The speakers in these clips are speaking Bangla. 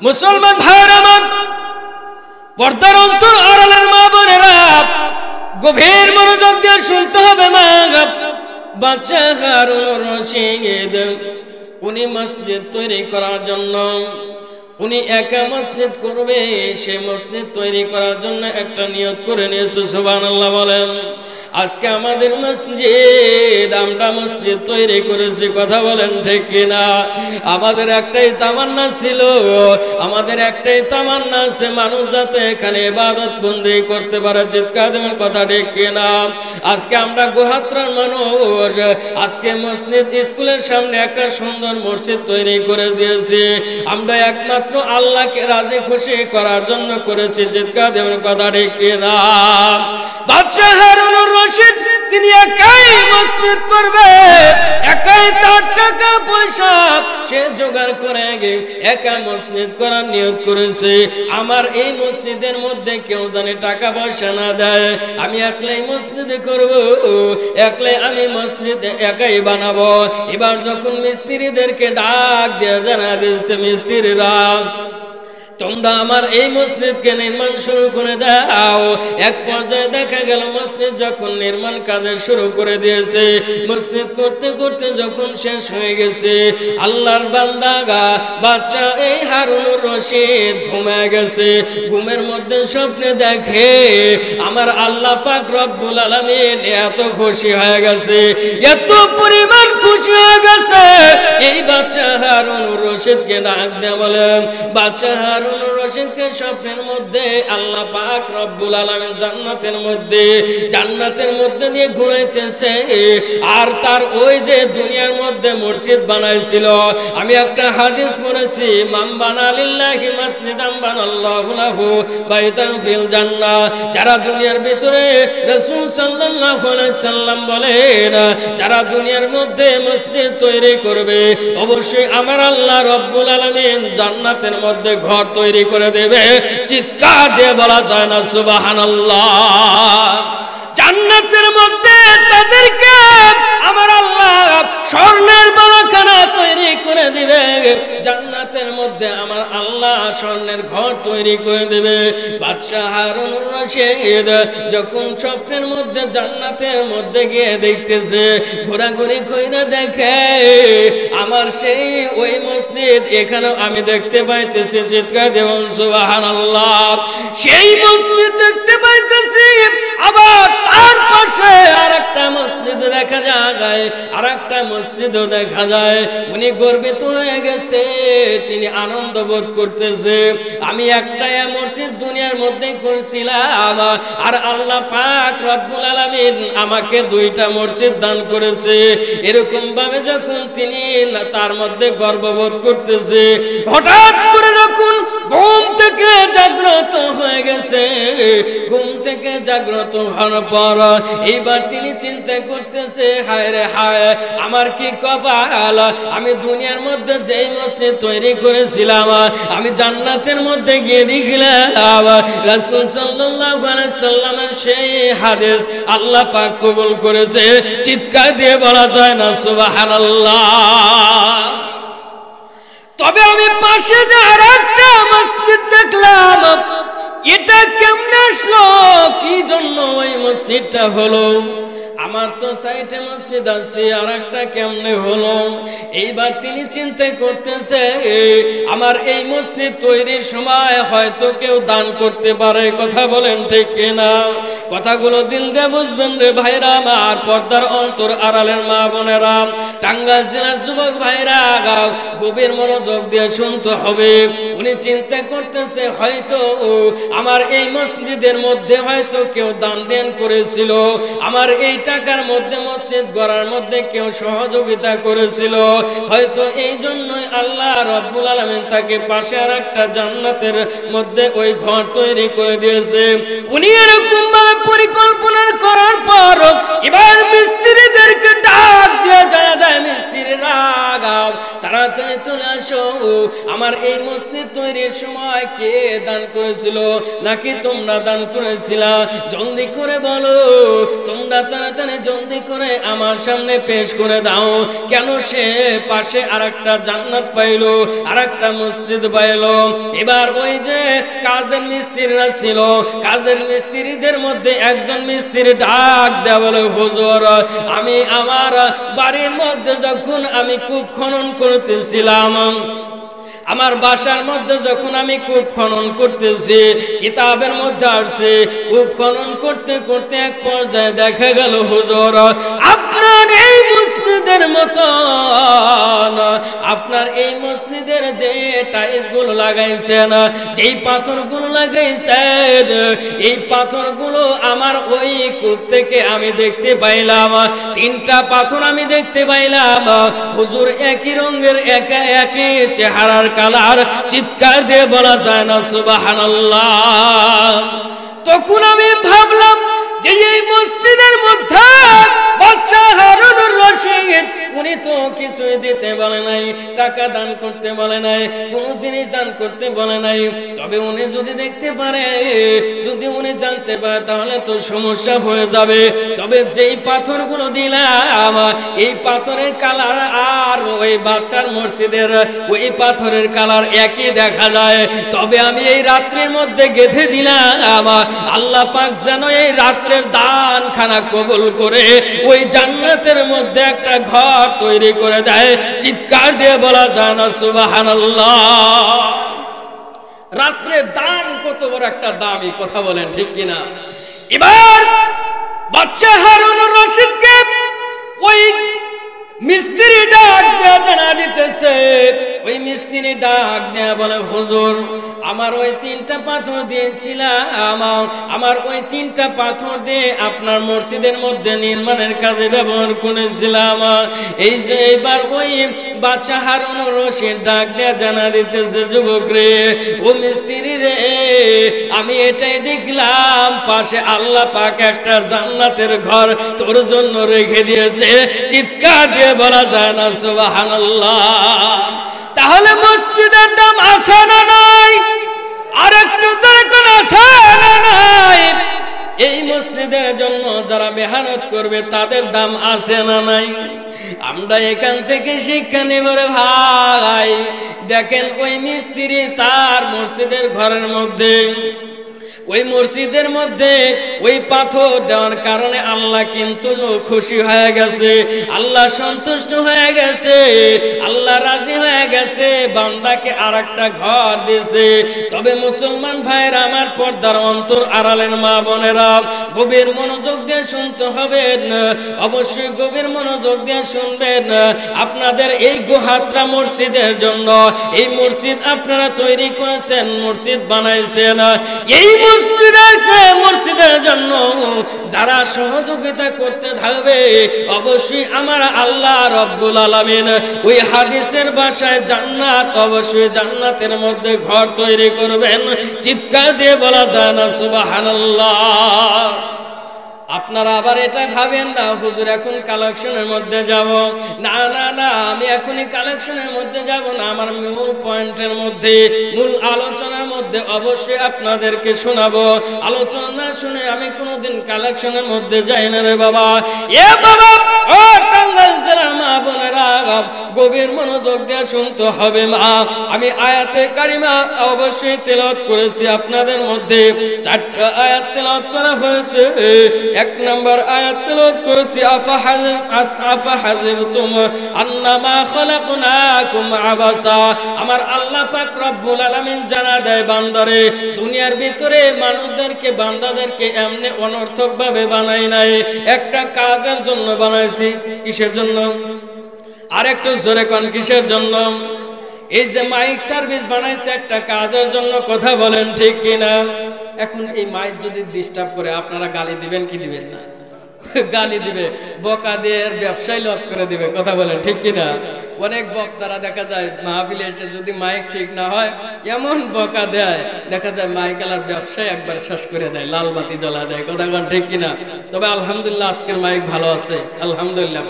মুসলমান ভাইয়েরা আমার, পর্দার অন্তর আড়ালের মা বোনেরা, গভীর মনোযোগ দিয়ে শুনতে হবে। মা বাদশা হারুনুর রশিদ উনি মসজিদ তৈরি করার জন্য, উনি একা মসজিদ করবে, সে মসজিদ তৈরি করার জন্য একটা নিয়ত করে নিয়েছে। সুবহানাল্লাহ বলেন। আজকে আমাদের মসজিদ, আমরা মসজিদ তৈরি করেছি, কথা বলেন ঠিক কিনা? আমাদের একটাই তামান্না ছিল, আমাদের একটাই তামান্না আছে, মানুষ যাতে এখানে ইবাদত বন্দি করতে পারে। চিৎকার দেবেন, কথা ঠিক কিনা? আজকে আমরা গোহাত্রার মানুষ, আজকে মসজিদ স্কুলের সামনে একটা সুন্দর মসজিদ তৈরি করে দিয়েছি, আমরা একমাত্র আল্লাহকে রাজি খুশি করার জন্য করেছি। চিৎকার দেবেন, কথা ঠিক কিনা? বাদশা হারুনুর রশিদ তিনি একাই মসজিদ করবে, একাই তার টাকা পয়সা সে জোগাড় করে একা মসজিদ করার নিয়ত করেছে। আমার এই মসজিদের মধ্যে কেউ জানে টাকা পয়সা না দেয়, আমি একলাই মসজিদে করব, একলাই আমি মসজিদ একাই বানাবো। এবার যখন মিস্ত্রিদেরকে ডাক দিয়ে জানা দিয়েছে, মিস্ত্রিরা তোমরা আমার এই মসজিদকে নির্মাণ শুরু করে দাও। এক পর্যায়ে দেখা গেল মসজিদ যখন নির্মাণ কাজ শুরু করে দিয়েছে, মসজিদ করতে করতে যখন শেষ হয়ে গেছে, আল্লাহর বান্দা বাদশা এই হারুনুর রশিদ ঘুমায় গেছে। ঘুমের মধ্যে স্বপ্নে দেখে আমার আল্লাহ পাক রব্বুল আলামিন এত খুশি হয়ে গেছে, এত পরিমাণ খুশি হয়ে গেছে। এই বাদশা হারুনুর রশিদকে ডাক দিয়ে বলেন, বাদশা হারুনুর রশিদকে স্বপ্নের মধ্যে আল্লাহ পাক রব্বুল আলামিন জান্নাতের মধ্যে নিয়ে ঘুরাইতেছে। আর তার ওই যে দুনিয়ার মধ্যে মসজিদ বানাইছিল, আমি একটা হাদিস পড়েছি, মান বানা লিল্লাহি মাসজিদান বানাল্লাহু লাহু বাইতান ফিল জান্নাহ। যারা দুনিয়ার ভিতরে, রাসূল সাল্লাল্লাহু আলাইহি সাল্লাম বলেন, যারা দুনিয়ার মধ্যে মসজিদ তৈরি করবে, অবশ্যই আমার আল্লাহ রব্বুল আলামিন জান্নাতের মধ্যে ঘর তৈরি করে দেবে। চিৎকার দিয়ে বলা যায় না সুবহানাল্লাহ? জান্নাতের মধ্যে তাদেরকে আমার আল্লাহ স্বর্ণের বাগান তৈরি করে দিবে, জান্নাতের মধ্যে আমার আল্লাহ স্বর্ণের ঘর তৈরি করে দেবে। বাদশা হারুনুর রশিদ যখন স্বপ্নের মধ্যে জান্নাতের মধ্যে গিয়ে দেখতেছে, ঘোরাঘুরি কইরা দেখে আমার সেই ওই মসজিদ এখানে আমি দেখতে পাইতেছি। চিৎকার দেবেন সুবহানাল্লাহ? সেই মসজিদ দেখতে পাইতেছি, আবার তার পাশে আরেকটা মসজিদ দেখা যায়, আরেকটা মসজিদও দেখা যায়। উনি গর্বিত হয়ে গেছে, তিনি আনন্দ বোধ করতেছে, আমি একটা মসজিদ দুনিয়ার মধ্যে করছিলাম, আর আল্লাহ পাক রব্বুল আলামিন আমাকে দুইটা মসজিদ দান করেছে। এরকম ভাবে যখন তিনি তার মধ্যে গর্ববোধ করতেছে, হঠাৎ করে যখন ঘুম থেকে জাগ্রত হয়ে গেছে, ঘুম থেকে জাগ্রত হওয়ার পর এইবার তিনি চিন্তা করতেছে, হায় রে হায়, আমার কি কপাল, আমি দুনিয়ার মধ্যে যেই মসজিদ তৈরি করেছিলাম, আমি জান্নাতের মধ্যে গিয়ে দেখলাম রাসূল সাল্লাল্লাহু আলাইহি সাল্লামের সেই হাদিস আল্লাহ পাক কবুল করেছে। চিৎকার দিয়ে বলা যায় না সুবহানাল্লাহ? তবে আমি পাশে যে আরেকটা মসজিদ দেখলাম, এটা কেমনে আসলো, কি জন্য ওই মসজিদটা হলো? আমার তো সাইটে মসজিদ আছে, আর একটা কেমনে হলো? এইবার তিনি চিন্তা করতেছে, আমার এই মসজিদ তৈরির সময় হয়তো কেউ দান করতে পারে। কথা বলেন ঠিক কিনা? কথাগুলো দিল দিয়ে বুঝবেন রে ভাইরা আমার, পর্দার অন্তর আড়ালের মা বোনেরা, টাঙ্গাইল জেলার যুবক ভাইরা, গভীর মনোযোগ দিয়ে শুনতে হবে। উনি চিন্তা করতেছে, হয়তো আমার এই মসজিদের মধ্যে হয়তো কেউ দান দেন করেছিল, আমার এই টাকার মধ্যে মসজিদ গড়ার মধ্যে কেউ সহযোগিতা করেছিল, হয়তো এই জন্যই আল্লাহ রব্বুল আলামিন তাকে পাশে আর একটা জান্নাতের মধ্যে ওই ঘর তৈরি করে দিয়েছে। উনি এরকম ভাবে পরিকল্পনার করার পর এবার মিস্ত্রিদেরকে ডাক দিয়ে জানা যায়, মিস্ত্রিরা তাড়াতাড়ি চলে আসো, আমার এই মসজিদ তৈরির সময় কে দান করেছিল, নাকি তোমরা দান করেছিলা? জলদি করে বলো, তোমরা তাড়াতাড়ি জলদি করে আমার সামনে পেশ করে দাও। কেন সে পাশে আরেকটা জান্নাত পাইলো, আরেকটা মসজিদ পাইলো। এবার ওই যে কাজের মিস্ত্রিরা ছিল, কাজের মিস্ত্রিদের মধ্যে একজন মিস্ত্রি ডাক দেয়া বলে, হুজুর আমি আমার বাড়ির মধ্যে যখন আমি কূপ খনন করতেছিলাম, আমার বাসার মধ্যে যখন আমি কূপ খনন করতেছি, কিতাবের মধ্যে আসছে কূপ খনন করতে করতে এক পর্যায়ে দেখা গেল হুজুর আপনার এই মসজিদের মতন, আপনার এই মসজিদের যে টাইলস গুলো লাগাইছেন, যেই পাথর গুলো লাগাইছেন, এই পাথর গুলো আমার ওই কূপ থেকে আমি দেখতে পাইলাম, 3টা পাথর আমি দেখতে পাইলাম হুজুর, একই রঙের, একই চেহারার কালার। চিৎকার দিয়ে বলা যায় না সুবহানাল্লাহ। তখন আমি ভাবলাম যে এই মসজিদের মধ্যে বাদশা হারুনুর রশিদ উনি তো কিছুই দিতে বলে নাই, টাকা দান করতে বলে নাই, কোনো জিনিস দান করতে বলে নাই। তবে উনি যদি দেখতে পারে, যদি উনি জানতে পারে, তাহলে তো সমস্যা হয়ে যাবে। তবে যেই পাথরগুলো দিলাম, এই পাথরের কালার আর ওই বাদশার মসজিদের ওই পাথরের কালার একই দেখা যায়। তবে আমি এই রাত্রির মধ্যে গেঁথে দিলাম, আল্লাহ পাক যেন এই রাত্রের দান খানা কবুল করে ওই জান্নাতের মধ্যে একটা ঘর তৈরি করে দেয়। চিৎকার দিয়ে বলা যায় না সুবহানাল্লাহ। রাত্রের দান কত বড় একটা দামি কথা, বলেন ঠিক কিনা? এবার বাদশা হারুনুর রশিদকে ওই মিস্ত্রি ডাক দেয়া জানা দিতেছে। ওই মিস্ত্রি ডাক দেয়া বলে, হুজুর আমার ওই 3টা পাথর দিয়েছিলাম, আমার ওই 3টা পাথর দিয়ে আপনার মসজিদের মধ্যে নির্মাণের কাজে ব্যবহার করেছিলাম। এই যে এবার ওই বাদশা হারুনুর রশিদ ডাক দেয়া জানা দিতেছে, যুবক রে, ও মিস্ত্রি রে, আমি এটাই দেখলাম পাশে আল্লাহ পাক একটা জান্নাতের ঘর তোর জন্য রেখে দিয়েছে। চিৎকার দিয়ে বলা যায় না সুবহানাল্লাহ। তাহলে মসজিদের দাম আছে না নাই? আর একটু যখন আছে না নাই? এই মসজিদের জন্য যারা মেহনত করবে তাদের দাম আছে না নাই? আমরা এখান থেকে শিক্ষা নেব রে ভাই। দেখেন ওই মিস্ত্রি তার মসজিদের ঘরের মধ্যে, ওই মসজিদের মধ্যে ওই পাথর দেওয়ার কারণে আল্লাহ কিন্তু খুশি হয়ে গেছে, আল্লাহ সন্তুষ্ট হয়ে গেছে, আল্লাহ রাজি হয়ে গেছে, বান্দাকে আরেকটা ঘর দিয়েছে। তবে মুসলমান ভাইরা আমার, পর্দার অন্তর আড়ালের মা বোনেরা, গভীর মনোযোগ দিয়ে শুনতে হবে, অবশ্যই গভীর মনোযোগ দিয়ে শুনবেন। আপনাদের এই গোহাত্রা মসজিদের জন্য, এই মসজিদ আপনারা তৈরি করেছেন, মসজিদ বানাইছেন, এই মসজিদের জন্য যারা সহযোগিতা করতে থাকবে, অবশ্যই আমার আল্লাহ রব্বুল আলামিন ওই হাদিসের ভাষায় জান্নাত, অবশ্যই জান্নাতের মধ্যে ঘর তৈরি করবেন। চিৎকার দিয়ে বলা যায় না সুবহানাল্লাহ। আপনারা আবার এটা ভাবেন না হুজুর এখন কালেকশনের মধ্যে যাব, না না না, আমি এখনই কালেকশনের মধ্যে যাব না। আমার মূল পয়েন্টের মধ্যে, মূল আলোচনার মধ্যে অবশ্যই আপনাদেরকে শোনাবো। আলোচনা না শুনে আমি কোনোদিন কালেকশনের মধ্যে যাই না রে বাবা। এ বাবা, ও টাঙ্গাইল জেলার মা বোনেরা, গভীর মনোযোগ দিয়ে শুনতে হবে মা। আমি আয়াতে কারিমা অবশ্যই তেলাওয়াত করেছি, আপনাদের মধ্যে 4টা আয়াত তেলাওয়াত করা হয়েছে। 1 নম্বর আয়াত তেলাওয়াত করেছি, আফা হাসিবতুম আন্নামা খালাকনাকুম আবাসা। আমার আল্লাহ পাক রব্বুল আলামিন জানা দেয় বান্দারে, দুনিয়ার ভিতরে মানুষদেরকে, বান্দাদেরকে এমনি অনর্থক ভাবে বানাই নাই, একটা কাজের জন্য বানাইছি। কিসের জন্য? আর একটু জোরে কোন, কিসের জন্য? এই যে মাইক সার্ভিস বানাইছে একটা কাজের জন্য, কথা বলেন ঠিক কিনা? এখন এই মাইক যদি ডিস্টার্ব করে আপনারা গালি দিবেন কি দিবেন না? গালি দিবে, বকা দিয়ে ব্যবসায় লস করে দিবে। কথা বলেন ঠিক কিনা? অনেক বক্তারা দেখা যায় মাহফিলে এসে যদি মাইক ঠিক না হয় এমন বকা দেয়, দেখা যায় মাইক আলার ব্যবসায় একবার শেষ করে দেয়, লাল বাতি জ্বলা দেয়। কথা বলেন ঠিক কিনা? তবে আলহামদুলিল্লাহ আজকের মাইক ভালো আছে, আলহামদুলিল্লাহ।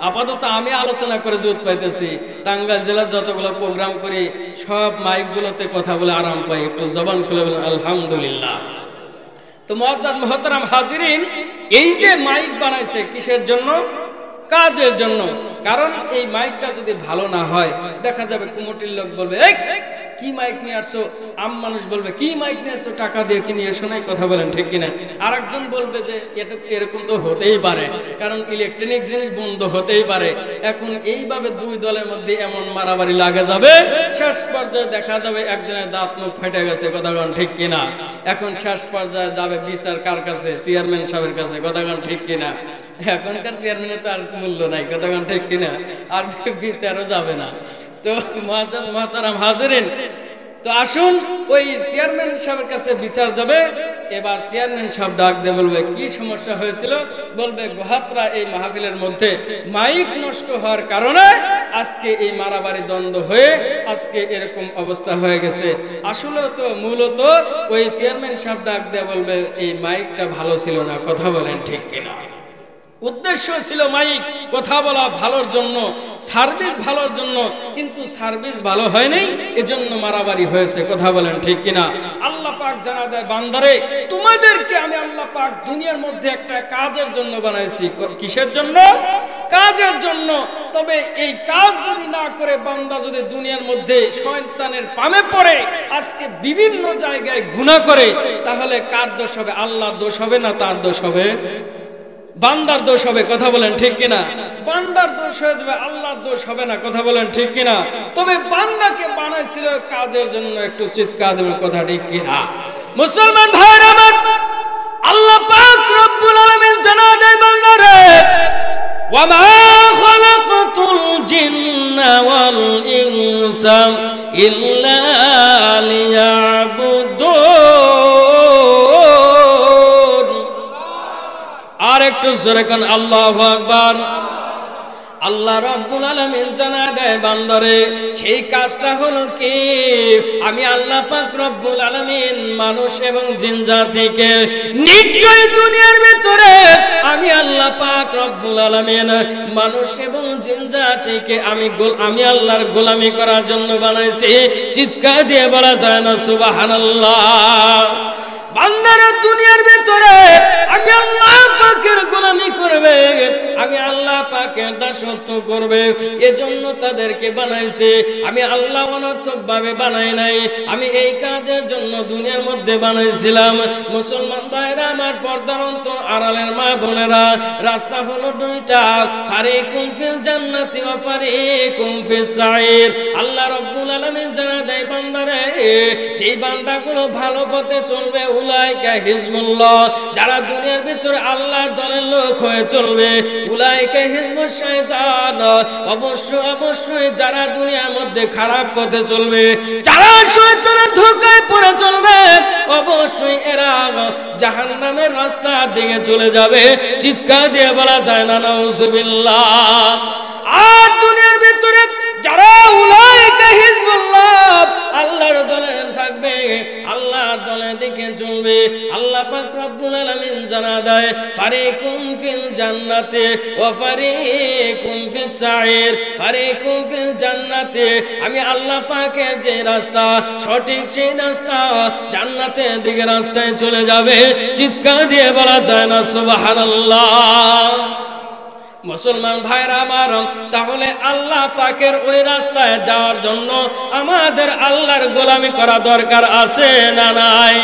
আপাতত আমি আলোচনা করে জোর পাইতেছি, টাঙ্গাইল জেলার যতগুলো প্রোগ্রাম করি সব মাইকগুলোতে কথা বলে আরাম পাই, একটু জবান খুলে বলেন আলহামদুলিল্লাহ। তো মুআজ্জাজ মুহতারাম হাজিরিন, এই যে মাইক বানাইছে কিসের জন্য? কাজের জন্য। কারণ এই মাইকটা যদি ভালো না হয় দেখা যাবে কুমটির লোক বলবে এই কি মাইক নিয়ে আসছো, আম মানুষ বলবে কি মাইক নিয়ে আসছো, টাকা দিয়ে কিনে এসো নাই। কথা বলেন ঠিক কিনা? আর একজন বলবে যে এটা এরকম তো হতেই পারে, কারণ ইলেকট্রনিক জিনিস বন্ধ হতেই পারে। এখন এইভাবে দুই দলের মধ্যে এমন মারামারি লাগে যাবে, শেষ পর্যায়ে দেখা যাবে একজনের দাঁত মুখ ফেটে গেছে। কথা বলেন ঠিক কিনা? এখন শেষ পর্যায়ে যাবে বিচার কার কাছে? চেয়ারম্যান সাহেবের কাছে। কথা বলেন ঠিক কিনা? এখনকার চেয়ারম্যানের তো আর মূল্য নাই। কথা বলেন ঠিক কিনা? আর বিচারও যাবে না। তো মুআজ্জাজ মুহতারাম হাজিরিন, তো আসুন ওই চেয়ারম্যান সাহেবের কাছে বিচার যাবে। এবার চেয়ারম্যান সাহেব ডাক দিয়ে বলবে কি সমস্যা হয়েছিল? বলবে গোহাতরা এই মাহফিলের মধ্যে মাইক নষ্ট হওয়ার কারণে আজকে এই মারামারি দ্বন্দ্ব হয়ে আজকে এরকম অবস্থা হয়ে গেছে। আসলে তো মূলত ওই চেয়ারম্যান সাহেব ডাক দিয়ে বলবে এই মাইকটা ভালো ছিল না। কথা বলেন ঠিক কিনা? উদ্দেশ্য ছিল মাইক কথা বলা ভালোর জন্য, সার্ভিস ভালোর জন্য, কিন্তু সার্ভিস ভালো হয় নাই, এজন্য মারামারি হয়েছে। কথা বলেন ঠিক কিনা? আল্লাহ পাক জানা যায় বান্দারে তোমাদেরকে আমি আল্লাহ পাক দুনিয়ার মধ্যে একটা কাজের জন্য বানাইছি। কিসের জন্য? কাজের জন্য। তবে এই কাজ যদি না করে বান্দা যদি দুনিয়ার মধ্যে শয়তানের পামে পড়ে আজকে বিভিন্ন জায়গায় গুনাহ করে, তাহলে কার দোষ হবে? আল্লাহর দোষ হবে না তার দোষ হবে? বান্দার দোষ হবে। কথা বলেন ঠিক কিনা? বান্দার দোষ হয়ে যাবে, আল্লাহর দোষ হবে না। কথা বলেন ঠিক কিনা? তবে বান্দাকে বানাইছিল কাজের জন্য। একটু চিৎকার দেবেন কথা ঠিক কিনা? মুসলমান ভাইরা আমার, আল্লাহ পাক রব্বুল আলামিন জানা দেয় বান্দারে ওয়া মা খালাকাতুল জিন্না ওয়াল ইনসা ইল্লা লিয়াবুদুন। আর একটু জোরে কান আল্লাহু আকবার। আল্লাহ রাব্বুল আলামিন জানা দেয় বান্দারে সেই কাজটা হলো কি? আমি আল্লাহ পাক রব্বুল আলামিন মানুষ এবং জিন জাতিকে নিশ্চয়ই দুনিয়ার ভিতরে আমি আল্লাহ পাক রব্বুল আলামিন মানুষ এবং জিন জাতিকে আমি আল্লাহর গোলামি করার জন্য বানাইছি। চিৎকার দিয়ে বলা যায় না সুবহানাল্লাহ? বান্দারা দুনিয়ার ভিতরে আমি আল্লাহ পাকের গোলামি করবে, আমি আল্লাহ পাকের দাসত্ব করবে, এজন্য তাদেরকে বানাইছে। আমি আল্লাহ অনর্থক ভাবে বানাই নাই, আমি এই কাজের জন্য দুনিয়ার মধ্যে বানাইছিলাম। মুসলমান ভাইরা আমার, পর্দার অন্তর আড়ালের মা বোনেরা, রাস্তা হলো দুইটা, ফারিকুম ফিল জান্নাতি ওয়া ফারিকুম ফিস সাইর। আল্লাহ রাব্বুল আলামিন জানা দেয় বান্দারে যেই বান্দাগুলো ভালো পথে চলবে উলাইকা হিজবুল্লাহ, যারা দুনিয়ার ভিতরে আল্লাহর দলের লোক হয়ে চলবে, উলাইকা হিজবুশ শয়তান, অবশ্যই যারা দুনিয়ার মধ্যে খারাপ পথে চলবে, যারা শয়তানের ধোঁকায় পড়ে চলবে, অবশ্যই এরা জাহান্নামের রাস্তার দিকে চলে যাবে। চিৎকার দিয়ে বলা যায় না নাউজুবিল্লাহ? আর দুনিয়ার ভিতরে যারা উলাইকা হিজবুল্লাহ আল্লাহর দলে থাকবে, আল্লাহর দলের দিকে চলবে, আল্লাহ পাক রব্বুল আলামিন জানা দেয় ফারিকুম ফিল জান্নাতি ওয়া ফারিকুম ফিস সাইর। ফারিকুম ফিল জান্নাতি, আমি আল্লাহ পাকের যে রাস্তা সঠিক সেই রাস্তা জান্নাতের দিকে রাস্তায় চলে যাবে। চিৎকার দিয়ে বলা যায় না সুবহানাল্লাহ? মুসলমান ভাইরা আমার, তাহলে আল্লাহ পাকের ওই রাস্তায় যাওয়ার জন্য আমাদের আল্লাহর গোলামি করা দরকার আছে না নাই?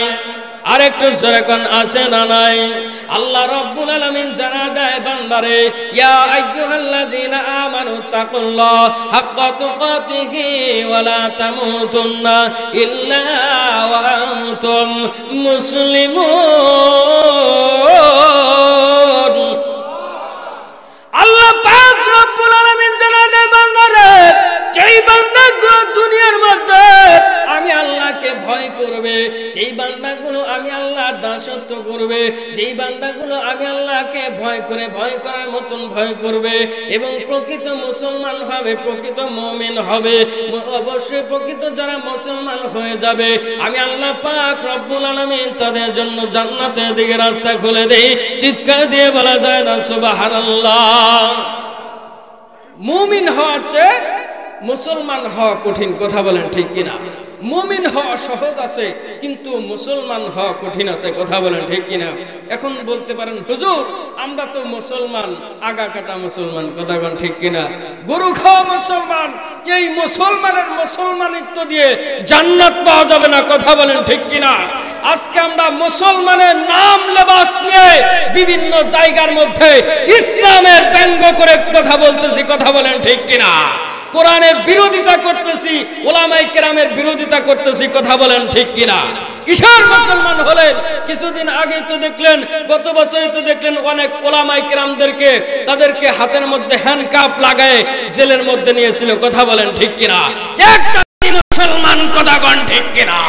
আরেকটু জোরে কোন আছে না নাই? আল্লাহ রাব্বুল আলামিন জানা দেয় বান্দারে ইয়া আইয়ুহাল্লাযীনা আমানু তাকুল্লাহ হাক্কা তুকাতিহি ওয়া লা তামুতুন্না ইল্লা ওয়া আনতুম মুসলিমুন। আল্লাহ পাক রব্বুল আলামিন জানা দেয় বান্দারে যেই বান্দাগুলো দুনিয়ার মধ্যে আমি আল্লাহকে ভয় করবে, যেই বান্দাগুলো আমি আল্লাহর দাসত্ব করবে, যেই বান্দাগুলো আমি আল্লাহকে ভয় করার মতন ভয় করবে এবং প্রকৃত মুসলমান হবে, প্রকৃত মুমিন হবে, অবশ্যই প্রকৃত যারা মুসলমান হয়ে যাবে, আমি আল্লাহ পাক রব্বুল আলামিন তাদের জন্য জান্নাতের দিকে রাস্তা খুলে দেই। চিৎকার দিয়ে বলা যায় না সুবহানাল্লাহ। মুমিন হওয়ার চেয়ে মুসলমান হওয়া কঠিন, কথা বলেন ঠিক কিনা? মুমিন হওয়া সহজ আছে কিন্তু মুসলমান হওয়া কঠিন আছে, কথা বলেন ঠিক কিনা? এখন বলতে পারেন হুজুর আমরা তো মুসলমান, আগা কাটা মুসলমান, কথা বলেন ঠিক কিনা? গরু খাওয়া মুসলমান, এই মুসলমানের মুসলমানিত্ব দিয়ে জান্নাত পাওয়া যাবে না, কথা বলেন ঠিক কিনা? আজকে আমরা মুসলমানের নাম লেবাস নিয়ে বিভিন্ন জায়গার মধ্যে ইসলামের ব্যঙ্গ করে কথা বলতেছি, কথা বলেন ঠিক কিনা? কোরআনের বিরোধিতা করতেছি, ওলামায়ে কেরামের বিরোধিতা করতেছি, কথা বলেন ঠিক কিনা? কিসের মুসলমান হলেন? কিছুদিন আগে তো দেখলেন, গত বছরই তো দেখলেন অনেক ওলামায়ে কেরামদেরকে তাদেরকে হাতের মধ্যে হ্যান্ডকাপ লাগায় জেলের মধ্যে নিয়েছিল, কথা বলেন ঠিক কিনা? একটা মুসলমান, কথা বলেন ঠিক কিনা?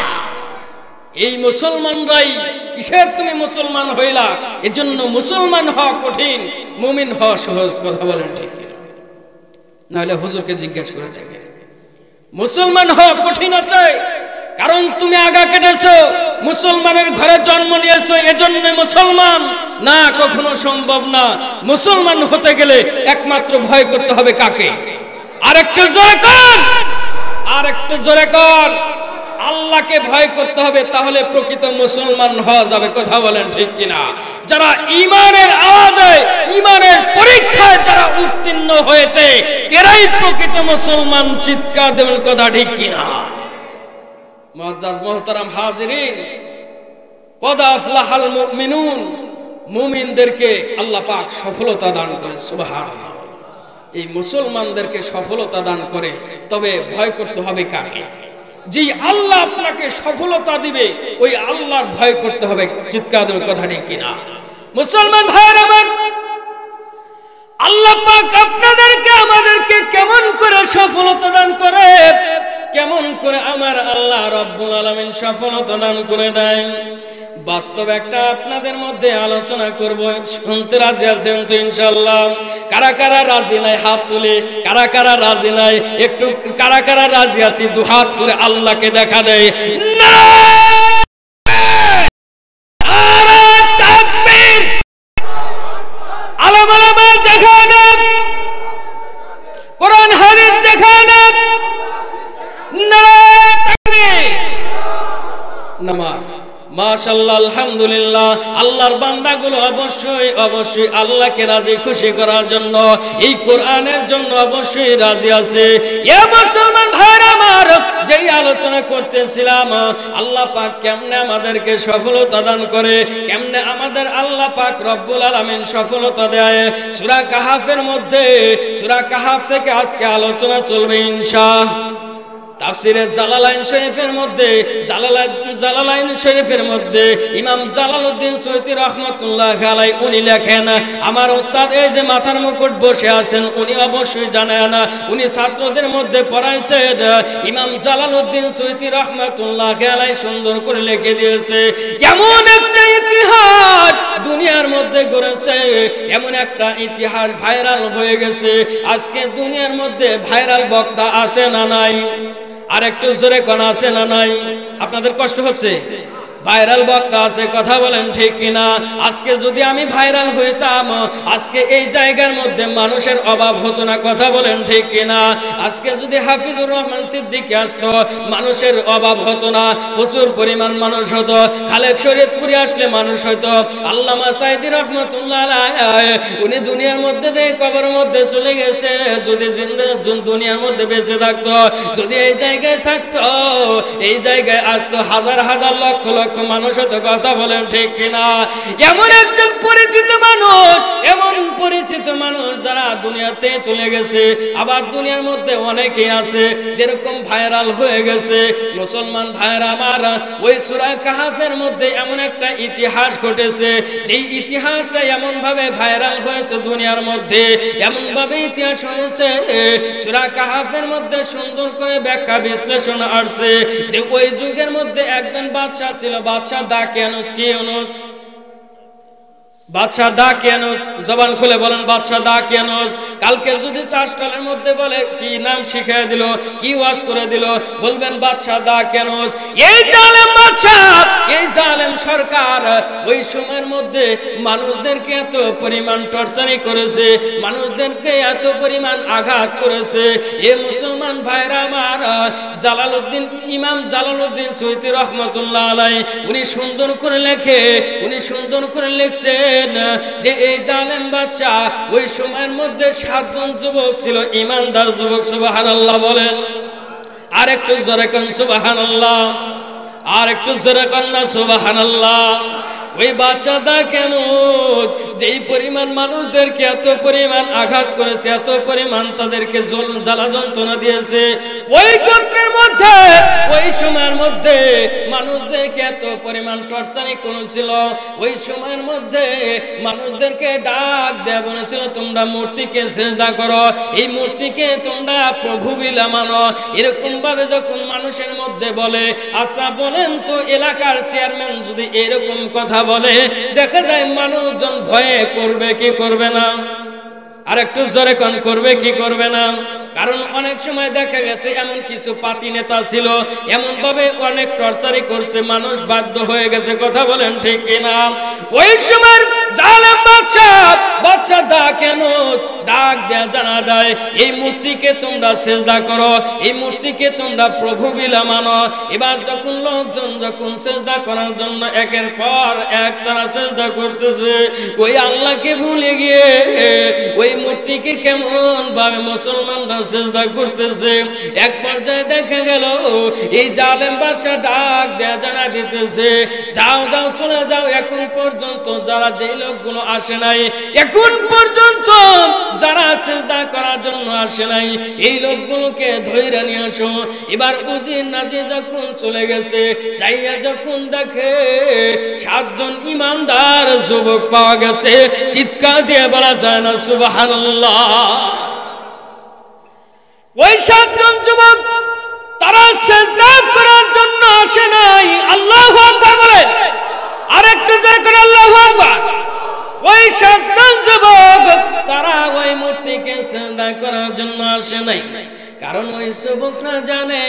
এই মুসলমানরাই কিসের তুমি মুসলমান হইলা? এজন্য মুসলমান হওয়া কঠিন, মুমিন হওয়া সহজ, কথা বলেন ঠিক কিনা? নাহলে হুজুরকে জিজ্ঞেস করে দেখেন, মুসলমান হওয়া কঠিন আছে কারণ তুমি আগা কেটেছো, মুসলমানের ঘরে জন্ম নিয়েছো, এজন্য মুসলমান না, কখনো সম্ভব না। মুসলমান হতে গেলে একমাত্র ভয় করতে হবে কাকে? আরেকটু জোরে কর, আরেকটু জোরে কর, আল্লাহকে ভয় করতে হবে, তাহলে প্রকৃত মুসলমান হওয়া যাবে, কথা বলেন ঠিক কিনা? যারা ঈমানের আওয়াজে, ঈমানের পরীক্ষায় যারা উত্তীর্ণ হয়েছে এরাই প্রকৃত মুসলমান, চিৎকার দেবেন, কথা ঠিক কিনা? মুআজ্জাজ মুহতারাম হাজিরিন, কদ আফলাহাল মুমিনুন, মুমিনদেরকে আল্লাহ পাক সফলতা দান করে, সুবহানাল্লাহ। এই মুসলমানদেরকে সফলতা দান করে, তবে ভয় করতে হবে কাকে? যে আল্লাহ আপনাকে সফলতা দিবে ওই আল্লাহর ভয় করতে হবে, চিৎকার দেবেন, কথা ঠিক কিনা? মুসলমান ভাইরা আমার, আল্লাহ পাক আপনাদেরকে আমাদেরকে কেমন করে সফলতা দান করে, কেমন করে আমার আল্লাহ রব্বুল আলামিন সফলতা দান করে দেয়, বাস্তব একটা আপনাদের মধ্যে আলোচনা করব। শুনতে রাজি আছেন তো ইনশাআল্লাহ? কারা কারা রাজি নাই হাত তুলে, কারা কারা রাজি নাই একটু, কারা কারা রাজি আছি দু হাত তুলে আল্লাহকে দেখা দেয়। কোরআন হাদিস যেখানে নামাজ, মাশাআল্লাহ, আলহামদুলিল্লাহ। আল্লাহর বান্দাগুলো অবশ্যই অবশ্যই আল্লাহকে রাজি খুশি করার জন্য এই কোরআনের জন্য অবশ্যই রাজি আছে। এ মুসলমান ভাইরা আমার, যেই আলোচনা করতেছিলাম আল্লাহ পাক কেমনে আমাদেরকে সফলতা দান করে, কেমনে আমাদের আল্লাহ পাক রব্বুল আলামিন সফলতা দেয়, সূরা কাহাফের মধ্যে, সূরা কাহাফ থেকে আজকে আলোচনা চলবে ইনশাআল্লাহ। তাফসিরে জালালাইন শরীফের মধ্যে, জালালাইন শরীফের মধ্যে ইমাম জালালউদ্দিন সৈয়দী রাহমাতুল্লাহ আলাইহি উনি লেখেন, আমার ওস্তাদ এই যে মাথার মুকুট বসে আছেন উনি অবশ্যই জানেন, উনি ছাত্রদের মধ্যে পড়াইছেন। ইমাম জালালউদ্দিন সৈয়দী রাহমাতুল্লাহ আলাইহি সুন্দর করে লিখে দিয়েছে, এমন একটা ইতিহাস দুনিয়ার মধ্যে গড়েছে, এমন একটা ইতিহাস ভাইরাল হয়ে গেছে। আজকে দুনিয়ার মধ্যে ভাইরাল বক্তা আছে না নাই? আর একটু জোরে কোন আছে না নাই? আপনাদের কষ্ট হচ্ছে? ভাইরাল বক্তা আছে, কথা বলেন ঠিক কিনা? আজকে যদি আমি ভাইরাল হইতাম আজকে এই জায়গার মধ্যে মানুষের অভাব হতো না, কথা বলেন ঠিক কিনা? আজকে যদি হাফিজুর রহমান সিদ্দিকী আসতো মানুষের অভাব হতো না, প্রচুর পরিমাণ মানুষ হতো। খালেদ শরীয়তপুরি আসলে মানুষ হতো। আল্লামা সাইদী রাহমাতুল্লাহ আলাইহি উনি দুনিয়ার মধ্যে দিয়ে কবরের মধ্যে চলে গেছে, যদি জিন্দা দুনিয়ার মধ্যে বেঁচে থাকতো, যদি এই জায়গায় থাকতো, এই জায়গায় আসতো হাজার হাজার লক্ষ লক্ষ লক্ষ মানুষ হতো, কথা বলেন ঠিক কিনা? এমন একজন পরিচিত মানুষ যারা দুনিয়াতে চলে গেছে, আবার দুনিয়ার মধ্যে অনেকেই আছে যেরকম ভাইরাল হয়ে গেছে। মুসলমান ভাইরা আমার, ওই সূরা কাহাফের মধ্যে এমন একটা ইতিহাস ঘটেছে, যেই ইতিহাসটা এমন ভাবে ভাইরাল হয়েছে দুনিয়ার মধ্যে, এমন ভাবে ইতিহাস হয়েছে। সূরা কাহাফের মধ্যে সুন্দর করে ব্যাখ্যা বিশ্লেষণ আসছে যে ওই যুগের মধ্যে একজন বাদশা ছিল, বাদশা দাকিয়ানুস। কি ইউনুস? বাদশা দাকিয়ানুস। জবান খুলে বলেন বাদশা দাকিয়ানুস। কালকে যদি চাষটালের মধ্যে বলে কি নাম শিখিয়ে দিল, কি ওয়াজ করে দিল, বলবেন বাদশা দাকিয়ানুস। এই জালেম বাদশা, এই জালেম সরকার ওই সময়ের মধ্যে মানুষদেরকে এত পরিমাণ টর্চারি করেছে, মানুষদেরকে এত পরিমাণ আঘাত করেছে। এ মুসলমান ভাইরা আমার, জালালউদ্দিন, ইমাম জালালউদ্দিন সৈয়দী রহমাতুল্লাহ আলাইহি উনি সুন্দর করে লিখছে যে এই জালেম বাদশা ওই সময়ের মধ্যে 7 জন যুবক ছিল, ইমানদার যুবক। সুবহানাল্লাহ বলেন। আর একটু জোরে কোন সুবহানাল্লাহ, আর একটু জোরে কোন না সুবহানাল্লাহ। ওই বাদশাটা কেন যেই পরিমাণ মানুষদেরকে এত পরিমাণ আঘাত করেছে, এত পরিমাণ তাদেরকে জ্বালা যন্ত্রণা দিয়েছে, ওই গোত্রের মধ্যে ওই সময়ের মধ্যে মানুষদেরকে এত পরিমাণ টর্চারি করেছিল, ওই সময়ের মধ্যে মানুষদেরকে ডাক দেয়া বলেছিল তোমরা মূর্তিকে সিজদা করো, এই মূর্তিকে তোমরা প্রভু বলে মানো। এরকম ভাবে যখন মানুষের মধ্যে বলে, আচ্ছা বলেন তো এলাকার চেয়ারম্যান যদি এরকম কথা বলে, দেখা যায় মানুষজন ভয়ে করবে কি করবে না? আর একটু জোরে কোন করবে কি করবে না? কারণ অনেক সময় দেখা গেছে এমন কিছু পাতি নেতা ছিল, এমন ভাবে অনেক টর্চারি করছে, মানুষ বাধ্য হয়ে গেছে। কথা বলেন ঠিক কিনা? ওই সময় জালেম বাদশা দাকিয়ানুস ডাক দেয়া জানা দেয় এই মূর্তিকে তোমরা সিজদা করো, এই মূর্তিকে তোমরা প্রভু বলে মানো। এবার যখন লোকজন যখন সিজদা করার জন্য একের পর এক তারা সিজদা করতেছে, ওই আল্লাহকে ভুলে গিয়ে ওই মূর্তিকে কেমন ভাবে মুসলমানরা সিজদা করতেছে। এক পর্যায়ে দেখা গেল এই জালেম বাদশা ডাক দেয়া জানা দিতেছে, যাও যাও চলে যাও, এখন পর্যন্ত যারা যে লোকগুলো আসে নাই, এখন পর্যন্ত যারা সিজদা করার জন্য আসে নাই, এই লোকগুলোকে ধইরা নিয়ে আসো। এবার উজির নাজির যখন চলে গেছে, যাইয়া যখন দেখে 7 জন ইমানদার যুবক পাওয়া গেছে, চিৎকার দিয়ে বলা যায় না সুবহানাল্লাহ। ওই 7 জন যুবক তারা সিজদা করার জন্য আসে নাই। আল্লাহু আকবার বলেন, আরেকটু জোরে করে আল্লাহু আকবার। ওই 7 জন যুবক তারা ওই মূর্তিকে সিজদা করার জন্য আসে নাই, কারণ ওই যুবকরা জানে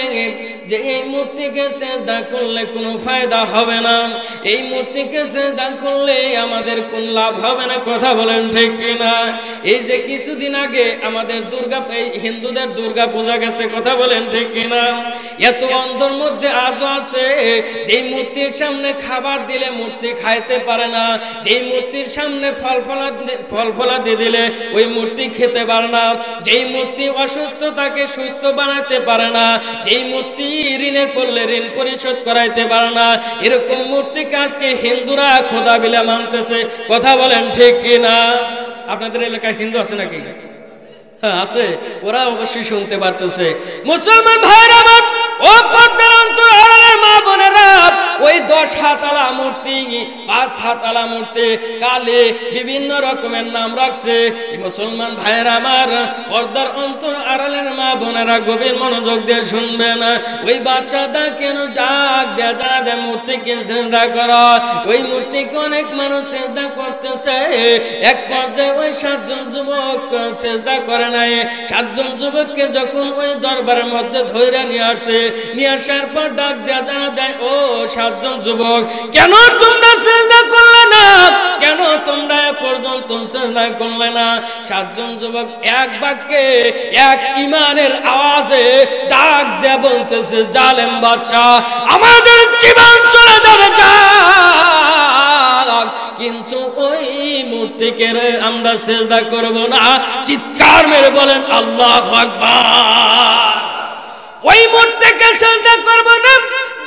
যে এই মূর্তিকে সিজদা করলে কোনো ফায়দা হবে না, এই মূর্তিকে সিজদা করলে আমাদের কোন লাভ হবে না। কথা বলেন ঠিক কিনা? এই যে কিছুদিন আগে আমাদের এই হিন্দুদের দুর্গা পূজা গেছে, কথা বলেন ঠিক কিনা? এত অন্ধর মধ্যে আজও আছে যেই মূর্তির সামনে খাবার দিলে মূর্তি খাইতে পারে না, যেই মূর্তির সামনে ফল ফলাদি দিলে ওই মূর্তি খেতে পারে না, যেই মূর্তি অসুস্থ তাকে সুস্থ বানাতে পারে না, যেই মূর্তি ঋণের পড়লে ঋণ পরিশোধ করাইতে পারে না, এরকম মূর্তিকে আজকে হিন্দুরা খোদা বলে মানতেছে। কথা বলেন ঠিক কিনা? আপনাদের এলাকায় হিন্দু আছে নাকি? হ্যাঁ আছে, ওরা অবশ্যই শুনতে পারতেছে। মুসলমান ভাইরা আমার, ও পর্দার অন্তরালের মা বোনেরা, ওই 10 হাতালা মূর্তি, 5 হাতালা মূর্তি, কালে বিভিন্ন রকমের নাম রাখছে। মুসলমান ভাইরা আমার, পর্দার অন্তর আড়ালের মা বোনেরা গভীর মনোযোগ দিয়ে শুনবেন। ওই বাদশাটা কেন ডাক দেয়া জানা দেয় মূর্তিকে সিজদা করা, ওই মূর্তিকে অনেক মানুষ সিজদা করতেছে। এক পর্যায়ে ওই 7 জন যুবক সিজদা করে নাই। 7 জন যুবককে যখন ওই দরবারের মধ্যে ধইরা নিয়ে আসে, নিয়ে আসার পর ডাক দেয়া জানা দেয়, ও 7 জন যুবক, কেন তোমরা সিজদা করলে না? কেন তোমরা পর্যন্ত সিজদা করলে না? 7 জন যুবক এক বাক্যে এক ঈমানের আওয়াজে ডাক দেয়া বলতেছে, জালেম বাদশা, আমাদের জীবন চলে যাবে যাক, কিন্তু ওই মূর্তিকে আমরা সিজদা করব না। চিৎকার মেরে বলেন আল্লাহু আকবার। ওই মূর্তিকে সিজদা করব না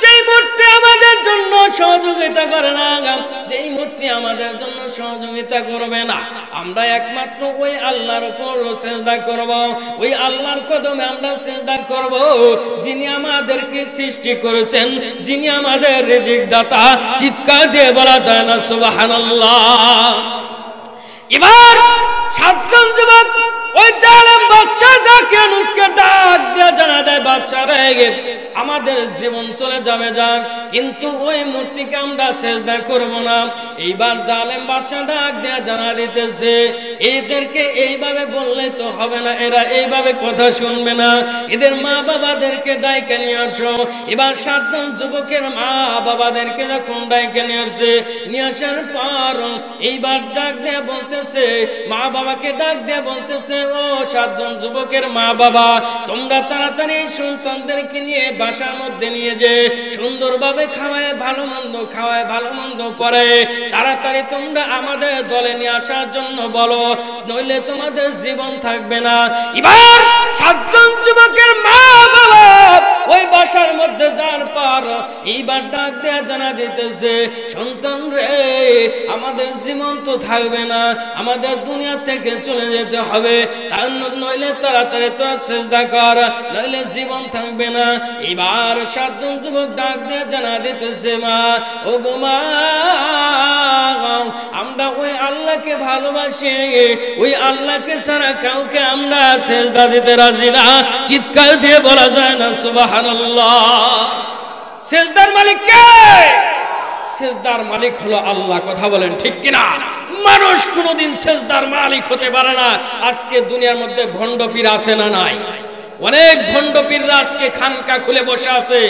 যেই মূর্তি আমাদের জন্য সহযোগিতা করে না, যেই মূর্তি আমাদের জন্য সহযোগিতা করবে না, আমরা একমাত্র ওই আল্লাহর উপর সিজদা করব, ওই আল্লাহর কদমে আমরা সিজদা করব যিনি আমাদেরকে সৃষ্টি করেছেন, যিনি আমাদের রিজিক দাতা। চিৎকার দিয়ে বলা যায় না সুবহানাল্লাহ। এবার সাতজন যুবক ওই জালেম বাদশা যাকে নুসকে ডাক দিয়ে জানা দেয়, বাদশা রে আমাদের জীবন চলে যাবে যাক, কিন্তু ওই মূর্তিকে আমরা সিজদা করব না। এইবার জালেম বাদশা ডাক দিয়ে জানা দিতেছে, এদেরকে এইভাবে বললে তো হবে না, এরা এইভাবে কথা শুনবে না, এদের মা বাবাদেরকে ডাইকে নিয়ে আসো। এবার সাতজন যুবকের মা বাবাদেরকে যখন ডাইকে নিয়ে আসে, নিয়ে আসার পর এইবার ডাক দিয়ে বলতেছে, মা বাবাকে ডাক দিয়ে বলতেছে, ও সাতজন যুবকের মা বাবা, তোমরা তাড়াতাড়ি সন্তানদেরকে নিয়ে বাসার মধ্যে নিয়ে যে সুন্দরভাবে খাওয়ায় ভালো মন্দ পরে তাড়াতাড়ি তোমরা আমাদের দলে নিয়ে আসার জন্য বলো, নইলে তোমাদের জীবন থাকবে না। এবার সাতজন যুবকের মা বাবা ওই বাসার মধ্যে যাওয়ার পর এইবার ডাক দেয়া জানা দিতেছে, সন্তান রে আমাদের জীবন তো থাকবে না, আমাদের দুনিয়া থেকে চলে যেতে হবে, তার নইলে তাড়াতাড়ি তোরা সিজদা কর, নইলে জীবন থাকবে না। এবার সাতজন যুবক ডাক দিয়ে জানা দিতেছে, মা ও গো মা, আমরা ওই আল্লাহকে ভালোবাসি, ওই আল্লাহকে ছাড়া কাউকে আমরা সিজদা দিতে রাজি না। চিৎকার দিয়ে বলা যায় না সুবহানাল্লাহ। সিজদার মালিক কে? সিজদার মালিক হলো আল্লাহ। কথা বলেন ঠিক কিনা? মানুষ কোনোদিন সিজদার মালিক হতে পারে না। আজকে দুনিয়ার মধ্যে ভণ্ড পীর আছে না নাই? অনেক ভণ্ড পীররা আজকে খানকা খুলে বসে আছে।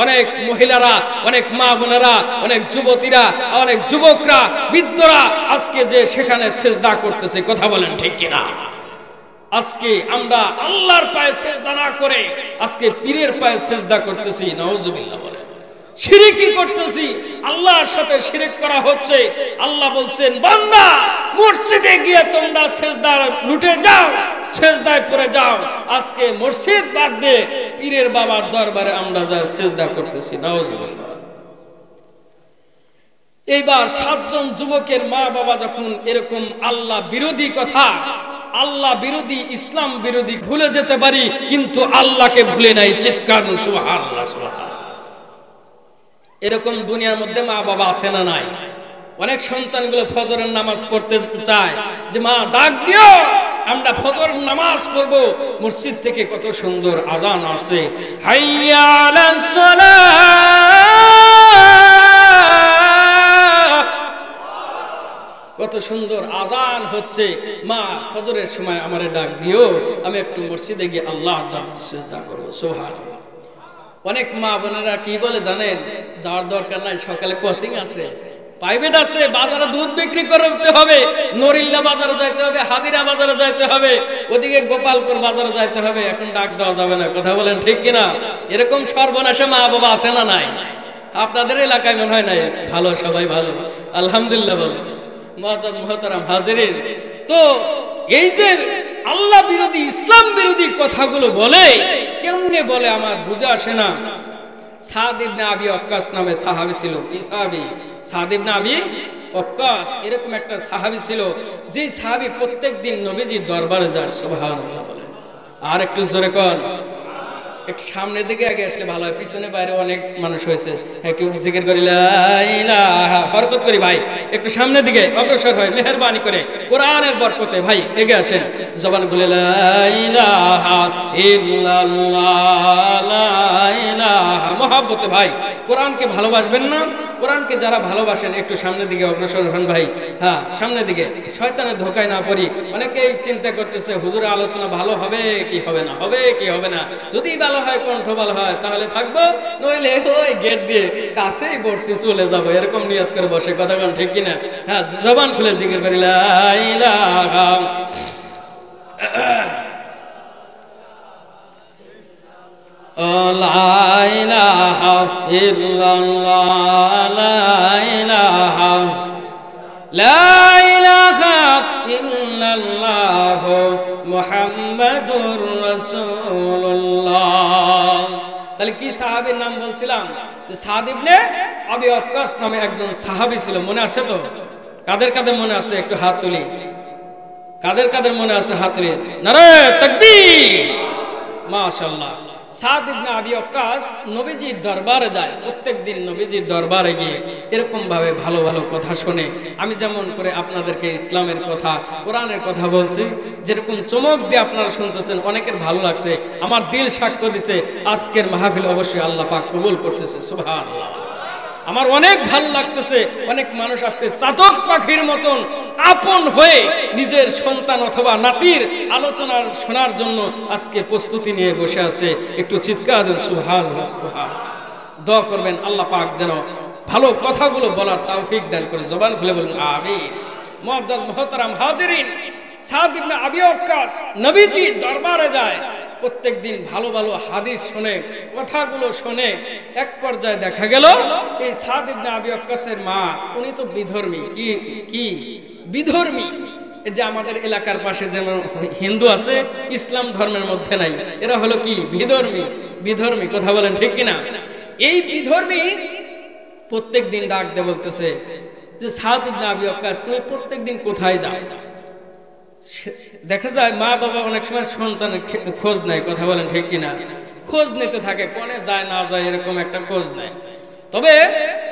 অনেক মহিলারা, অনেক মা বোনেরা, অনেক যুবতীরা, অনেক যুবকরা, বৃদ্ধরা আজকে যে সেখানে সিজদা করতেছে। কথা বলেন ঠিক কিনা? আজকে আমরা আল্লাহর পায়ে সিজদা না করে আজকে পীরের পায়ে সিজদা করতেছি। নাউজুবিল্লাহ বলে শিরকি করতেছি, আল্লাহর সাথে শিরক করা হচ্ছে। আল্লাহ বলছেন, বান্দা মসজিদে গিয়ে তোমরা সিজদা লুটে যাও, সিজদায় পড়ে যাও। আজকে মসজিদ বাদ দিয়ে পীরের বাবার দরবারে আমরা যা সিজদা করতেছি। নাউজুবিল্লাহ। এইবার সাতজন যুবকের মা বাবা যখন এরকম আল্লাহ বিরোধী কথা, আল্লাহ বিরোধী, ইসলাম বিরোধী ভুলে যেতে পারি, কিন্তু আল্লাহকে ভুলে নাই। চিৎকার সুবহানাল্লাহ সুবহানাল্লাহ। এরকম দুনিয়ার মধ্যে মা বাবা আছে না নাই? অনেক সন্তানগুলো ফজরের নামাজ পড়তে চায়, যে মা ডাক দিও, আমরা ফজর নামাজ পড়বো। মসজিদ থেকে কত সুন্দর আজান আসছে, হাইয়া আলাস সালাহ, কত সুন্দর আজান হচ্ছে। মা ফজরের সময় আমারে ডাক দিও, আমি একটু মসজিদে গিয়ে আল্লাহর সিজদা করবো। সুবহানাল্লাহ। অনেক মা বোনেরা কি বলে জানেন? যাওয়ার দরকার নাই, সকালে কোচিং আছে, প্রাইভেট আছে, বাজারে দুধ বিক্রি করতে হবে, নরিল্লা বাজারে যাইতে হবে, হাদিরা বাজারে যাইতে হবে, ওদিকে গোপালপুর বাজারে যাইতে হবে, এখন ডাক দেওয়া যাবে না। কথা বলেন ঠিক কিনা? এরকম সর্বনাশা মা বাবা আছে না নাই? আপনাদের এলাকায় মনে হয় নাই? ভালো, সবাই ভালো, আলহামদুলিল্লাহ বলো। মুহতারাম হাজিরিন, তো এই যে আল্লাহ বিরোধী, ইসলাম বিরোধী কথাগুলো বলে, কেমনে বলে আমার বুঝে আসে না। সাদ ইবনে আবি ওয়াক্কাস নামে সাহাবী ছিল। কি সাহাবী? সাদ ইবনে আবি ওয়াক্কাস। এরকম একটা সাহাবী ছিল, যে সাহাবী প্রত্যেকদিন নবীজির দরবারে যায়। সুবহানাল্লাহ বলেন। আর একটু জোরে কোন। একটু সামনের দিকে আগে আসলে ভালো হয়, পিছনে বাইরে অনেক মানুষ হয়েছে। একটু জিকির করি লা ইলাহা, বরকত করি ভাই, একটু সামনের দিকে অগ্রসর হয় মেহেরবানি করে, কোরআনের বরকতে ভাই এগিয়ে আসেন। জবান খুলে লা ইলাহা ইল্লাল্লাহ, লা ইলাহা, মহব্বতে ভাই কোরআনকে ভালোবাসবেন না? কোরআনকে যারা ভালোবাসেন একটু সামনের দিকে অগ্রসর হন ভাই। হ্যাঁ, সামনের দিকে, শয়তানের ধোকায় না পড়ি। অনেকেই চিন্তা করতেছে হুজুরের আলোচনা ভালো হবে কি হবে না, হবে কি হবে না। যদি ভালো হয়, কণ্ঠ ভালো হয় তাহলে থাকবো, নইলে ওই গেট দিয়ে কাছেই বসছি চলে যাবো, এরকম নিয়ত করে বসে। কথা বলেন ঠিক কিনা? হ্যাঁ, জবান খুলে জিকির করি লা ইলাহা লা ইলাহা ইল্লাল্লাহ, লা ইলাহা, লা ইলাহা ইল্লাল্লাহ মুহাম্মাদুর রাসূলুল্লাহ। তাহলে কি সাহাবীর নাম বলছিলাম? সাদ ইবনে আবি ওয়াক্কাস নামে একজন সাহাবী ছিল, মনে আছে তো? কাদের কাদের মনে আছে একটু হাত তুলি, কাদের কাদের মনে আছে হাত তুলি, নারায়ে তাকবীর, মাশাআল্লাহ। সাদ ইবনে আবি ওয়াক্কাস নবীজির দরবারে যায়, প্রত্যেকদিন নবীজির দরবারে গিয়ে এরকম ভাবে ভালো ভালো কথা শুনে। আমি যেমন করে আপনাদেরকে ইসলামের কথা, কোরআনের কথা বলছি, যেরকম চমক দিয়ে আপনারা শুনতেছেন, অনেকের ভালো লাগছে, আমার দিল সাক্ষ্য দিছে আজকের মাহফিল অবশ্যই আল্লাহ পাক কবুল করতেছে, সুবহানাল্লাহ। আমার অনেক ভালো লাগতেছে, অনেক মানুষ আজকে চাতক পাখির মতন আপন হয়ে নিজের সন্তান অথবা নাতির আলোচনা শোনার জন্য আজকে প্রস্তুতি নিয়ে বসে আছে। একটু চিৎকার দেন সুবহানাল্লাহ, সুবহানাল্লাহ। দোয়া করবেন আল্লাহ পাক যেন ভালো কথাগুলো বলার তৌফিক দান করে। জবান খুলে বলুন আমিন। মুআজ্জাজ মুহতারাম হাজিরিন, সাদ ইবনে আবি ওয়াক্কাস নবীজির দরবারে যায়, প্রত্যেকদিন ভালো ভালো হাদিস শুনে, কথাগুলো শুনে। এক পর্যায়ে দেখা গেল এই সাদ ইবনে আবি ওয়াক্কাসের মা, উনি তো বিধর্মী। কি বিধর্মী? এই যে আমাদের এলাকার পাশে যেমন হিন্দু আছে, ইসলাম ধর্মের মধ্যে নাই, এরা হলো কি বিধর্মী। বিধর্মী, কথা বলেন ঠিক কিনা? এই বিধর্মী প্রত্যেকদিন ডাক দিয়ে বলতেছে যে সাদ ইবনে আবি ওয়াক্কাস তুমি প্রত্যেকদিন কোথায় যাও? দেখা যায় মা বাবা অনেক সময় সন্তানের খোঁজ নেয়, কথা বলেন ঠিক কিনা? খোঁজ নিতে থাকে, কোনে যায় না যায় এরকম একটা খোঁজ নেয়। তবে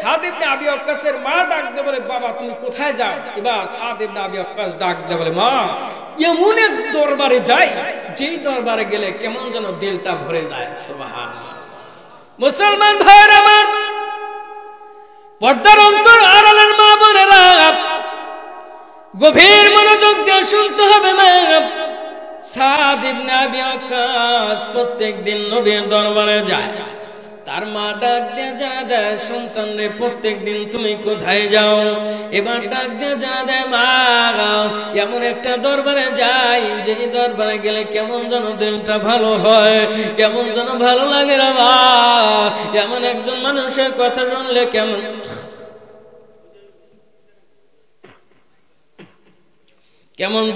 সাদ ইবনে আবি ওয়াক্কাসের মা ডাক দিয়ে বলে বাবা তুমি কোথায় যাও? এবার সাদ ইবনে আবি ওয়াক্কাস ডাক দিয়ে বলে মা এমন এক দরবারে যাই, যেই দরবারে গেলে কেমন যেন দিলটা ভরে যায়। সুবহানাল্লাহ। মুসলমান ভাইরা আমার, পর্দার অন্তর আড়ালের মা বোনেরা, গভীর মনোযোগ দিয়ে শুনতে হবে। সাদ ইবনে আবি ওয়াক্কাস প্রত্যেকদিন নবীর দরবারে যায়। তার মা ডাক দিয়ে জানা দেয় সন্তান রে প্রত্যেকদিন তুমি কোথায় যাও? এবার ডাক দিয়ে জানা দেয় মা এমন একটা দরবারে যাই, যে দরবারে গেলে কেমন যেন দিলটা ভালো হয়, কেমন যেন ভালো লাগে রে মা। এমন একজন মানুষের কথা শুনলে কেমন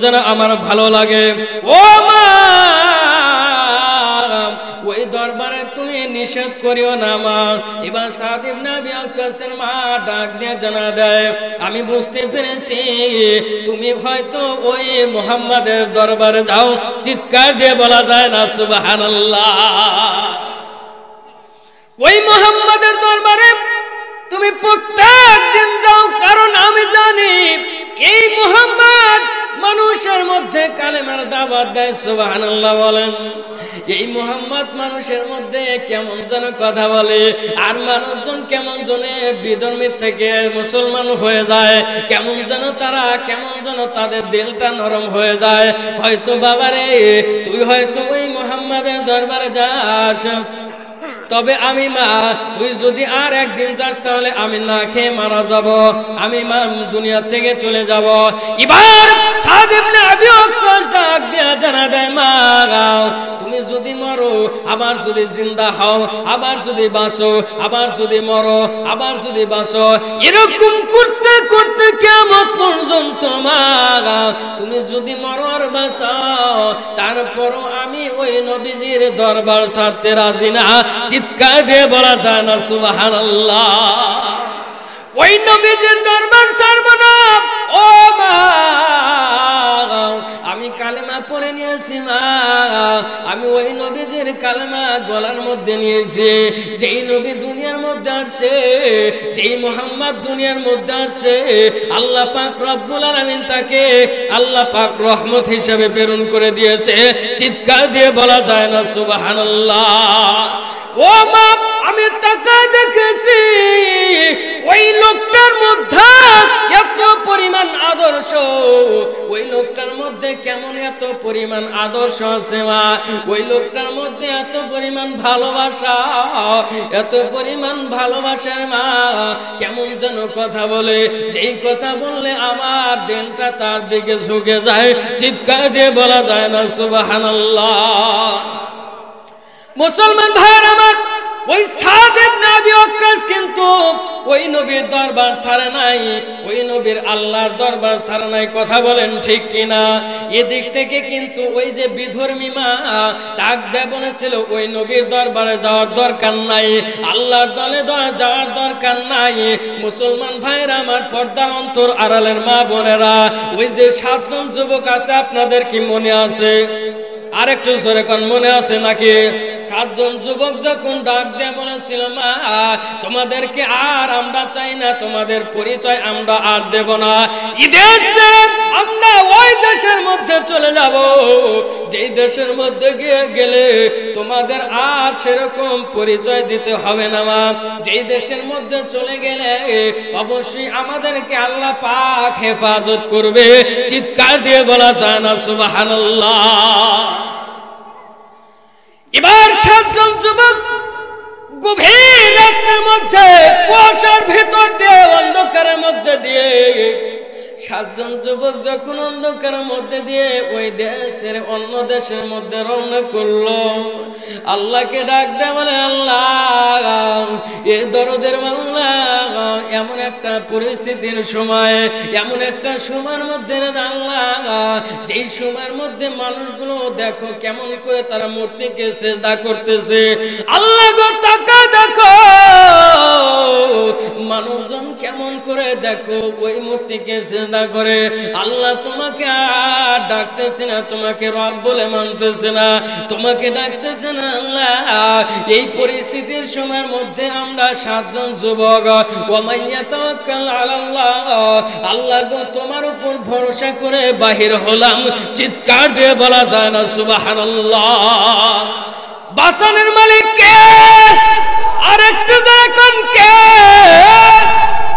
যেন আমার ভালো লাগে। ও মা, ওই দরবারে তুমি নিষেধ করিও না মা। এবার সাদ ইবনে আবি ওয়াক্কাসের মা ডাক দিয়ে জানা দেয় আমি বুঝতে পেরেছি তুমি হয়তো ওই মুহাম্মাদের দরবারে যাও। চিৎকার দিয়ে বলা যায় না সুবহানাল্লাহ? ওই মুহাম্মাদের দরবারে তুমি প্রত্যেক দিন যাও, কারণ আমি জানি এই মুহাম্মদ মানুষের মধ্যে কালেমার দাওয়াত দেয়। সুবহানাল্লাহ বলেন। এই মুহাম্মদ মানুষের মধ্যে কেমন যেন কথা বলে, আর মানুষজন কেমন জনে বিধর্মী থেকে মুসলমান হয়ে যায়, কেমন যেন তাদের দিলটা নরম হয়ে যায়। হয়তো বাবারে তুই হয়তো ওই মুহাম্মাদের দরবারে যাস, তবে আমি মা তুই যদি আর একদিন যাস তাহলে আমি না খেয়ে মারা যাব, আমি মা দুনিয়া থেকে চলে যাব। এবার সাদ ইবনে আবি ওয়াক্কাস ডাক দিয়ে জানা দেয় মা তুমি যদি মরো, আবার যদি জিন্দা হও, আবার যদি বাঁচো, আবার যদি মরো, আবার যদি বাঁচো, এরকম করতে করতে কিয়ামত পর্যন্ত মা তুমি যদি মরো আর বাঁচাও, তারপরও আমি ওই নবীজির দরবার ছাড়তে রাজি না। চিৎকার দিয়ে বলা যায় না সুবহানাল্লাহ? ওই নবীজির দরবার ছাড়ব না। ও মা, আমি কালেমা পড়ে নিয়েছি মা, আমি ওই নবীজির কালেমা গলার মধ্যে নিয়েছি। যেই নবী দুনিয়ার মধ্যে আসছে, যেই মুহাম্মদ দুনিয়ার মধ্যে আসছে, আল্লাহ পাক রব্বুল আলামিন তাকে আল্লাহ পাক রহমত হিসেবে প্রেরণ করে দিয়েছে। চিৎকার দিয়ে বলা যায় না সুবহানাল্লাহ? ও মা, আমি তাকে দেখেছি ওই লোকটার মধ্যে এত পরিমাণ আদর্শ, ওই লোকটার মধ্যে কেমন এত পরিমাণ আদর্শ আছে মা, ওই লোকটার মধ্যে এত পরিমাণ ভালোবাসা, এত পরিমাণ ভালোবাসার মা, কেমন যেন কথা বলে, যেই কথা বললে আমার দিনটা তার দিকে ঝুঁকে যায়। চিৎকার দিয়ে বলা যায় না সুবহানাল্লাহ? মুসলমান ভাইয়ের আমার, ওই সাদ ইবনে আবি ওয়াক্কাস কিন্তু ওই নবীর দরবার ছাড়ে নাই, ওই নবীর আল্লাহর দরবার ছাড়ে নাই। কথা বলেন ঠিক কিনা? এদিক থেকে কিন্তু ওই যে বিধর্মী মা ডাক দেয়া বলেছিল ওই নবীর দরবারে যাওয়ার দরকার নাই, আল্লাহর দলে যাওয়ার দরকার নাই। মুসলমান ভাইরা আমার, পর্দার অন্তর আড়ালের মা বোনেরা, ওই যে 7 জন যুবক আছে, আপনাদের কি মনে আছে? আরেকটু জোরে কোন মনে আছে নাকি? 7 জন যুবক যখন ডাক দিয়ে বলেছিল, মা তোমাদেরকে আর আমরা চাই না, তোমাদের পরিচয় আমরা আর দেব না, ঈদের ছেড়ে আমরা ওই দেশের মধ্যে চলে যাব যেই দেশের মধ্যে গেলে তোমাদের আর সেরকম পরিচয় দিতে হবে না। মা যেই দেশের মধ্যে চলে গেলে অবশ্যই আমাদেরকে আল্লাহ পাক হেফাজত করবে। চিৎকার দিয়ে বলা যায় না সুবহানাল্লাহ? এবার 7 জন যুবক গভীর রাতের মধ্যে, কুয়াশার ভিতর দিয়ে, অন্ধকারের মধ্যে দিয়ে, 7 জন যুবক যখন অন্ধকারের মধ্যে দিয়ে ওই দেশের অন্য দেশের মধ্যে রওনা করলো, আল্লাহকে ডাক দেয়, বলে আল্লাহ এ দরদের মাওলা, এমন একটা পরিস্থিতির সময়, এমন একটা সময়ের মধ্যে আল্লাহ, যেই সময়ের মধ্যে মানুষগুলো দেখো কেমন করে তারা মূর্তিকে সিজদা করতেছে। আল্লাহ গো তাকা দেখো, মানুষজন কেমন করে দেখো ওই মূর্তিকে সিজদা করে। আল্লাহ তোমাকে আর ডাকতেছে না, তোমাকে রব বলে মানতেছে না, তোমাকে ডাকতেছে না। আল্লাহ এই পরিস্থিতির সময়ের মধ্যে আমরা 7 জন যুবক, ওয়া মাইয়া তাওয়াক্কাল আলাল্লাহ, আল্লাহ গো তোমার উপর ভরসা করে বাহির হলাম। চিৎকার দিয়ে বলা যায় না সুবহানাল্লাহ? বাঁচানোর মালিক কে? আরেকটু দেখুন কে?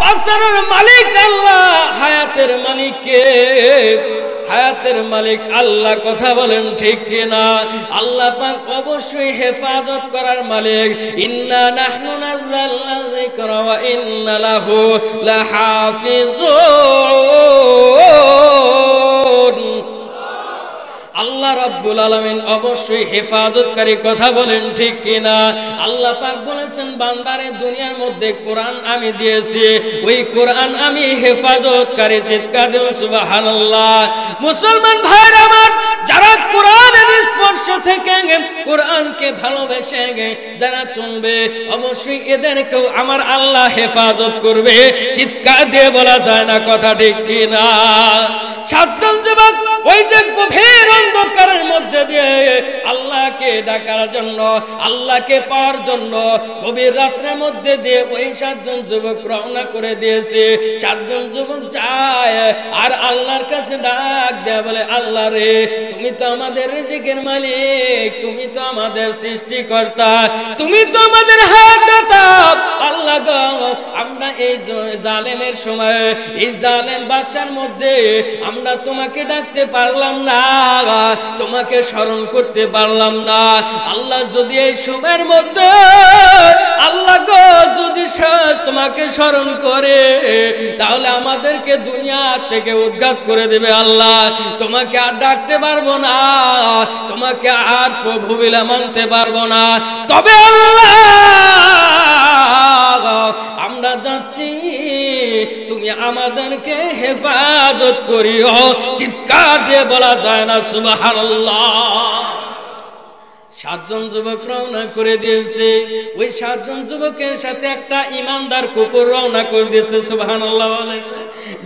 বাঁচানোর মালিক আল্লাহ, হায়াতের মালিক কে? হায়াতের মালিক আল্লাহ। কথা বলেন ঠিক কিনা? আল্লাহ পাক অবশ্যই হেফাজত করার মালিক। ইন্না নাহনু নাযালনা যিকরা ওয়া ইন্না লাহু লাহাফিজুন। আল্লাহ রাব্বুল আলামিন অবশ্যই হেফাজতকারী। কথা বলেন ঠিক কিনা? আল্লাহ পাক বলেছেন, বান্দারে দুনিয়ার মধ্যে কোরআন আমি দিয়েছি, ওই কোরআন আমি হেফাজতকারী। চিৎকার দিন সুবহানাল্লাহ। মুসলমান ভাইরা আমার, যারা কোরআনের স্পর্শ থেকে কোরআনকে ভালোবেসে যারা চলবে, অবশ্যই এদেরকেও আমার আল্লাহ হেফাজত করবে। চিৎকার দিয়ে বলা যায় না কথা ঠিক কিনা? 7 জন যুবক ওই যে গভীর অন্ধকারের মধ্যে দিয়ে আল্লাহকে ডাকার জন্য, আল্লাহকে পাওয়ার জন্য গভীর রাত্রের মধ্যে দিয়ে ওই 7 জন যুবক রওনা করে দিয়েছে। 7 জন যুবক যায় আর আল্লাহর কাছে ডাক দেয়া, বলে আল্লাহ রে, তুমি তো আমাদের রিজিকের মালিক, তুমি তো আমাদের সৃষ্টিকর্তা, তুমি তো আমাদের হায়াতদাতা। আল্লাহ গো, আমরা এই জালেমের সময়, এই জালেম বাদশার মধ্যে আমরা তোমাকে ডাকতে পারলাম না, তোমাকে স্মরণ করতে পারলাম না। আল্লাহ যদি এই সময়ের মধ্যে আল্লাহ গো যদি তোমাকে স্মরণ করে, তাহলে আমাদেরকে দুনিয়া থেকে উদ্ঘাত করে দেবে। আল্লাহ তোমাকে আর ডাকতে পারবো না, তোমাকে আর প্রভু বলে মানতে পারবো না। তবে আল্লাহ আমরা যাচ্ছি, তুমি আমাদেরকে হেফাজত করিও। চিৎকার দিয়ে বলা যায় না সুবহানাল্লাহ? 7 জন যুবক রওনা করে দিয়েছে। ওই 7 জন যুবকের সাথে একটা ইমানদার কুকুর রওনা করে দিয়েছে। সুবহানাল্লাহ।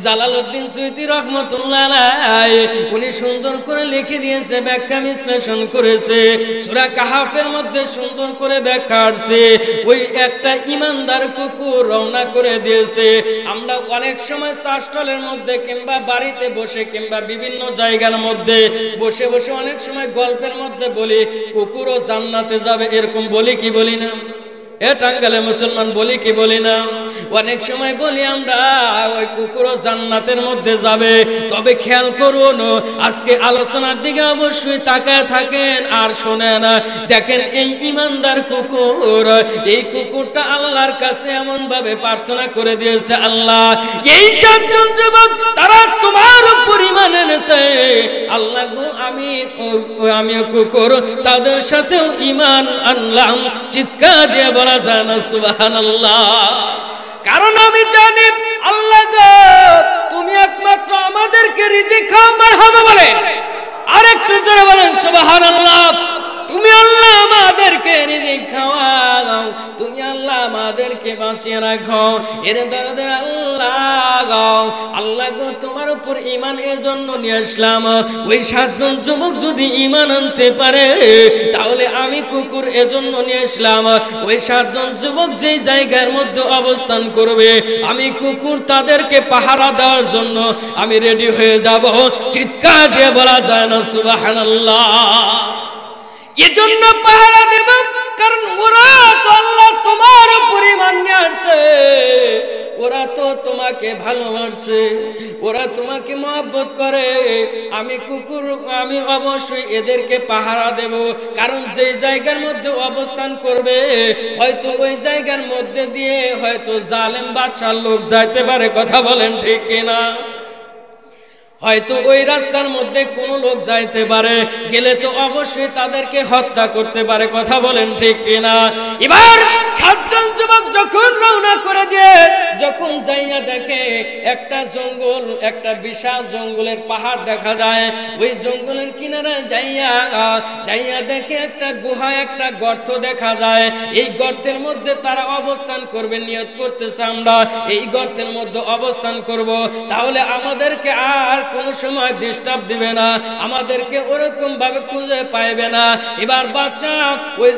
জালালউদ্দিন সুয়ুতী রাহমাতুল্লাহ আলাইহি উনি সুন্দর করে লিখে দিয়েছে, ব্যাখ্যা বিশ্লেষণ করেছে। সূরা কাহাফের মধ্যে সুন্দর করে ব্যাখ্যা আছে। ওই একটা ইমানদার কুকুর রওনা করে দিয়েছে। আমরা অনেক সময় চাষটলের মধ্যে কিংবা বাড়িতে বসে কিংবা বিভিন্ন জায়গার মধ্যে বসে বসে অনেক সময় গল্পের মধ্যে বলি, কুকুরও জান্নাতে যাবে, এরকম বলি কি বলি না? এ টাঙ্গাইলের মুসলমান বলি কি বলি না? অনেক সময় বলি আমরা, ওই কুকুরও জান্নাতের মধ্যে যাবে। তবে খেয়াল করুন, আজকে আলোচনার দিকে অবশ্যই তাকায় থাকেন আর শোনেন। দেখেন এই ইমানদার কুকুর, এই কুকুরটা আল্লাহর কাছে এমন ভাবে প্রার্থনা করে দিয়েছে, আল্লাহ এই 7 জন যুবক তারা তোমার উপর ঈমান এনেছে, আল্লাহ গো আমি কুকুর তাদের সাথেও ঈমান আনলাম। চিৎকার দিয়ে বলা যায় না সুবহানাল্লাহ? কারণ সুবহানাল্লাহ। তুমি আল্লাহ আমাদেরকে রিজিক খাওয়াও, তুমি আল্লাহ আমাদেরকে বাঁচিয়ে রাখো। এর দরদে আল্লাহ, আল্লাহ গো তোমার উপর ঈমান এর জন্য নিয়ে আসলাম। ওই 7 জন যুবক যদি ঈমান আনতে পারে তাহলে আমি কুকুর এজন্য নিয়ে আসলাম। ওই 7 জন যুবক যেই জায়গার মধ্যে অবস্থান করবে আমি কুকুর তাদেরকে পাহারা দেওয়ার জন্য আমি রেডি হয়ে যাব। চিৎকার দিয়ে বলা যায় না সুবহানাল্লাহ। এজন্য পাহারা দেব, কারণ ওরা তো আল্লাহ তোমার উপর ঈমান নিয়ে আসছে, ওরা তো তোমাকে ভালোবাসে, ওরা তোমাকে মহব্বত করে। আমি কুকুর, আমি অবশ্যই এদেরকে পাহারা দেব, কারণ যে জায়গার মধ্যে অবস্থান করবে হয়তো ওই জায়গার মধ্যে দিয়ে হয়তো জালেম বাদশার লোক যাইতে পারে। কথা বলেন ঠিক কিনা? হয়তো ওই রাস্তার মধ্যে কোন লোক যাইতে পারে, গেলে তো অবশ্যই তাদেরকে হত্যা করতে পারে। কথা বলেন ঠিক কিনা? এবার 7 জন যুবক যখন রওনা করে দিয়ে যখন যাইয়া দেখে একটা জঙ্গল, একটা বিশাল জঙ্গলের পাহাড় দেখা যায়, ওই জঙ্গলের কিনারায় যাইয়া দেখে একটা গুহা, একটা গর্ত দেখা যায়। এই গর্তের মধ্যে তারা অবস্থান করবে, নিয়ত করতেছে আমরা এই গর্তের মধ্যে অবস্থান করব, তাহলে আমাদেরকে আর কোন সময় ডিস্টার্ব দিবে না, আমাদেরকে ওরকম ভাবে খুঁজে পাইবে না। এবার বাদশা ওই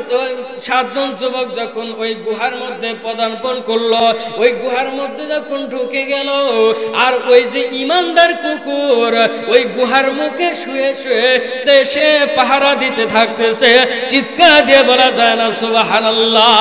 7 জন যুবক যখন ওই গুহার মধ্যে পদার্পণ করলো, ওই গুহার মধ্যে যখন ঢুকে গেল, আর ওই যে ঈমানদার কুকুর ওই গুহার মুখে শুয়ে শুয়ে সে পাহারা দিতে থাকতেছে। চিৎকার দিয়ে বলা যায় না সুবহানাল্লাহ।